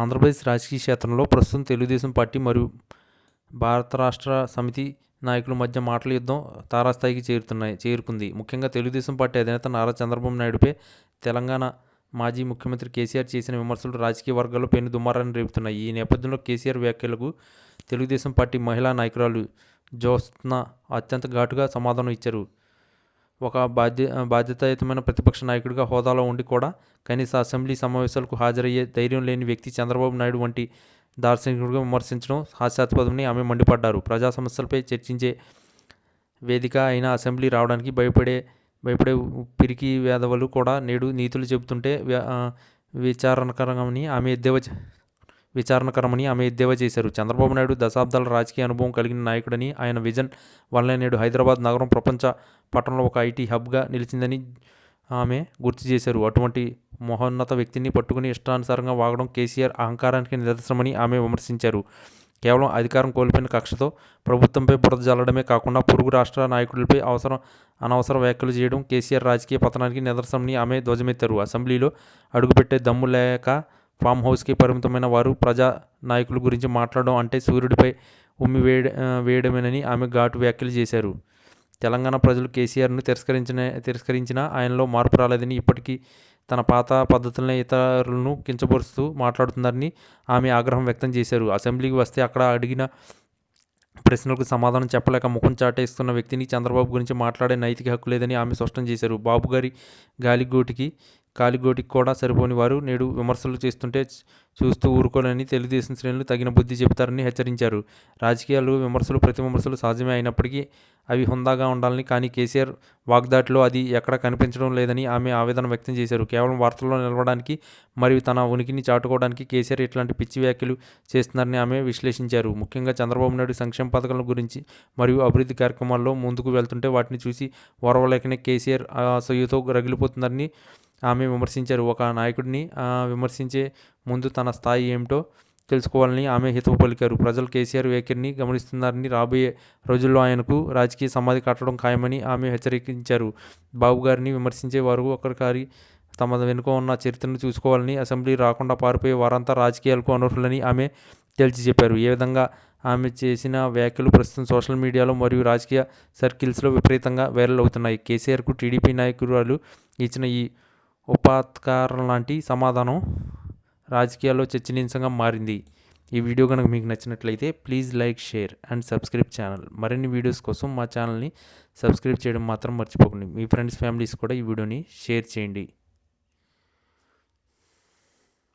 ఆంధ్రప్రదేశ్ రాజకీయ క్షేత్రంలో ప్రస్తుతం తెలుగుదేశం పార్టీ మరియు భారత రాష్ట్ర సమితి నాయకుల మధ్య మాటల యుద్ధం తారాస్థాయికి చేరుకుంది. ముఖ్యంగా తెలుగుదేశం పార్టీ అధినేత నారా చంద్రబాబు నాయుడుపై తెలంగాణ మాజీ ముఖ్యమంత్రి కేసీఆర్ చేసిన విమర్శలు రాజకీయ వర్గాల్లో పెను దుమారాన్ని రేపుతున్నాయి. ఈ నేపథ్యంలో కేసీఆర్ వ్యాఖ్యలకు తెలుగుదేశం పార్టీ మహిళా నాయకురాలు జ్యోత్స్న అత్యంత ఘాటుగా సమాధానం ఇచ్చారు. ఒక బాధ్యతాయుతమైన ప్రతిపక్ష నాయకుడిగా హోదాలో ఉండి కూడా కనీస అసెంబ్లీ సమావేశాలకు హాజరయ్యే ధైర్యం లేని వ్యక్తి చంద్రబాబు నాయుడు వంటి దార్శనికుడిగా విమర్శించడం హాస్యాస్పదమని ఆమె మండిపడ్డారు. ప్రజా సమస్యలపై చర్చించే వేదిక అయిన అసెంబ్లీ రావడానికి భయపడే పిరికి వేధవలు కూడా నేడు నీతులు చెబుతుంటే విచారణకరమని ఆమె ఎద్దేవా చేశారు. చంద్రబాబు నాయుడు దశాబ్దాల రాజకీయ అనుభవం కలిగిన నాయకుడని, ఆయన విజన్ వల్లనే నేడు హైదరాబాద్ నగరం ప్రపంచ పట్టణంలో ఒక ఐటీ హబ్గా నిలిచిందని ఆమె గుర్తు చేశారు. అటువంటి మహోన్నత వ్యక్తిని పట్టుకుని ఇష్టానుసారంగా వాగడం కేసీఆర్ అహంకారానికి నిదర్శనమని ఆమె విమర్శించారు. కేవలం అధికారం కోల్పోయిన కక్షతో ప్రభుత్వంపై బురద జల్లడమే కాకుండా పొరుగు రాష్ట్ర నాయకులపై అనవసర వ్యాఖ్యలు చేయడం కేసీఆర్ రాజకీయ పతనానికి నిదర్శనమని ఆమె ధ్వజమెత్తారు. అసెంబ్లీలో అడుగుపెట్టే దమ్ము లేక ఫామ్ హౌస్కి పరిమితమైన వారు ప్రజా నాయకుల గురించి మాట్లాడడం అంటే సూర్యుడిపై ఉమ్మి వేయడమేనని ఆమె ఘాటు వ్యాఖ్యలు చేశారు. తెలంగాణ ప్రజలు కేసీఆర్ను తిరస్కరించినా ఆయనలో మార్పు రాలేదని, ఇప్పటికీ తన పాత పద్ధతులనే ఇతరులను కించపరుస్తూ మాట్లాడుతున్నారని ఆమె ఆగ్రహం వ్యక్తం చేశారు. అసెంబ్లీకి వస్తే అక్కడ అడిగిన ప్రశ్నలకు సమాధానం చెప్పలేక ముఖం చాటేస్తున్న వ్యక్తిని చంద్రబాబు గురించి మాట్లాడే నైతిక హక్కు లేదని ఆమె స్పష్టం చేశారు. బాబు గారి కాలిగోటికి కూడా సరిపోని వారు నేడు విమర్శలు చేస్తుంటే చూస్తూ ఊరుకోలేని తెలుగుదేశం శ్రేణులు తగిన బుద్ధి చెబుతారని హెచ్చరించారు. రాజకీయాలు ప్రతి విమర్శలు సహజమే అయినప్పటికీ అవి హుందాగా ఉండాలని, కానీ కేసీఆర్ వాగ్దాటిలో అది ఎక్కడ కనిపించడం లేదని ఆమె ఆవేదన వ్యక్తం చేశారు. కేవలం వార్తల్లో నిలవడానికి మరియు తన ఉనికిని చాటుకోవడానికి కేసీఆర్ ఇట్లాంటి పిచ్చి వ్యాఖ్యలు చేస్తున్నారని ఆమె విశ్లేషించారు. ముఖ్యంగా చంద్రబాబు నాయుడు సంక్షేమ పథకాల గురించి మరియు అభివృద్ధి కార్యక్రమాల్లో ముందుకు వెళ్తుంటే వాటిని చూసి ఓర్వలేకనే కేసీఆర్ అసూయతో రగిలిపోతున్నారని ఆమె విమర్శించారు. ఒక నాయకుడిని విమర్శించే ముందు తన స్థాయి ఏమిటో తెలుసుకోవాలని ఆమె హితవు పలికారు. ప్రజలు కేసీఆర్ వ్యాఖ్యని గమనిస్తున్నారని, రాబోయే రోజుల్లో ఆయనకు రాజకీయ సమాధి కట్టడం ఖాయమని ఆమె హెచ్చరించారు. బాబు గారిని విమర్శించే వారు ఒకసారి తమ వెనుక ఉన్న చరిత్రను చూసుకోవాలని, అసెంబ్లీ రాకుండా పారిపోయే వారంతా రాజకీయాలకు అనర్హులని ఆమె తేల్చి చెప్పారు. ఏ విధంగా ఆమె చేసిన వ్యాఖ్యలు ప్రస్తుతం సోషల్ మీడియాలో మరియు రాజకీయ సర్కిల్స్లో విపరీతంగా వైరల్ అవుతున్నాయి. కేసీఆర్కు టీడీపీ నాయకురాలు ఇచ్చిన ఈ ఉపాత్కారం లాంటి సమాధానం రాజకీయాల్లో చర్చనీయాంశంగా మారింది. ఈ వీడియో కనుక మీకు నచ్చినట్లయితే please like, share and subscribe channel. మరిన్ని వీడియోస్ కోసం మా ఛానల్ని సబ్స్క్రైబ్ చేయడం మాత్రం మర్చిపోకండి. మీ ఫ్రెండ్స్, ఫ్యామిలీస్ కూడా ఈ వీడియోని షేర్ చేయండి.